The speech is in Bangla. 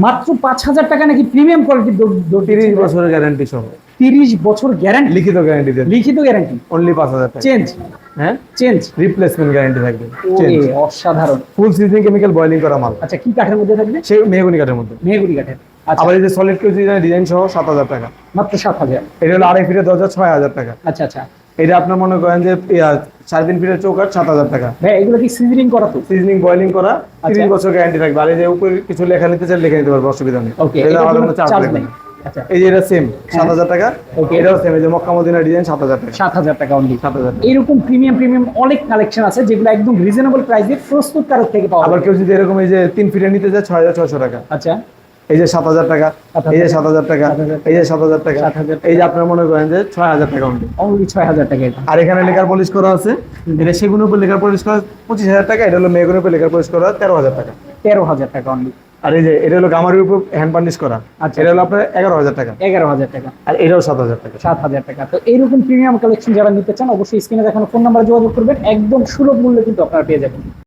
মাত্র 5,000 টাকা নাকি প্রিমিয়াম কোয়ালিটির ডোর 30 বছরের গ্যারান্টি সহ। 30 বছর গ্যারান্টি, লিখিত গ্যারান্টি দেন। লিখিত গ্যারান্টি, অনলি 5000 টাকা। চেঞ্জ, হ্যাঁ চেঞ্জ, রিপ্লেসমেন্ট গ্যারান্টি থাকবে। ওরে অসাধারণ। ফুল সিজনিং কেমিক্যাল বয়েলিং করা মাল। আচ্ছা, কি কাঠের মধ্যে থাকবে? সেই মেহগনি কাঠের মধ্যে। মেহগনি কাঠের। আচ্ছা, আবার এই যে সলিড কেউ ডিজাইন সহ 7000 টাকা। মাত্র 7,000। এটা হলো 2.5 ফিটের দরজা 6000 টাকা। আচ্ছা আচ্ছা, এটা আপনার মনে করেন যে 3.5 ফিটের চৌকাঠ 7000 টাকা। ভাই এগুলো কি সিজনিং করা তো? সিজনিং বয়েলিং করা, 30 আচ্ছা। বছর গ্যারান্টি থাকবে। আর এই যে উপরে কিছু লেখা নিতে চাইলে লিখে নিতে পারবে, অসুবিধা নেই। ওকে, এটা এটা আলাদা কোনো কোনো চার্জ চার্জ লাগবে নেই। না। আচ্ছা, এই যে এটা সেম হ্যাঁ। 7000 টাকা। ওকে। এটাও সেম, এই যে মক্কা মদিনা ডিজাইন 7000 টাকা। 7,000 টাকা অনলি। 7000 টাকা। এরকম প্রিমিয়াম প্রিমিয়াম অনেক কালেকশন আছে যেগুলো একদম রিজনেবল প্রাইসে প্রস্তুতকারক থেকে পাওয়া আবার যাবে। কেউ যদি এরকম এই যে 3 ফিটের নিতে চায় 6600 টাকা। আচ্ছা, এই যে 7000 টাকা, 7000 এই যে 7000 টাকা, 7000 এই যে 7000 টাকা, 7000 এই যে আপনার মনে করেন যে 6000 টাকা অনলি। অনলি 6,000 টাকা এটা। আর এখানে লেকার পলিশ করা আছে, এটা সেগুনের উপর লেকার পলিশ করা 25000 টাকা। এটা হলো মেগুনের উপর লেকার পলিশ করা 13000 টাকা। 13,000 টাকা অনলি। আর এই যে এটা হলো গামারির উপর হ্যান্ড পার্নিশ করা, আচ্ছা। এটা হলো আপনার 11000 টাকা। 11,000 টাকা। আর এটাও 7000 টাকা। 7,000 টাকা। তো এইরকম প্রিমিয়াম কালেকশন যারা নিতে চান অবশ্যই স্ক্রিনে দেখানো ফোন নাম্বারে যোগাযোগ করবেন, একদম সুলভ মূল্যে কিন্তু আপনারা পেয়ে যাবেন।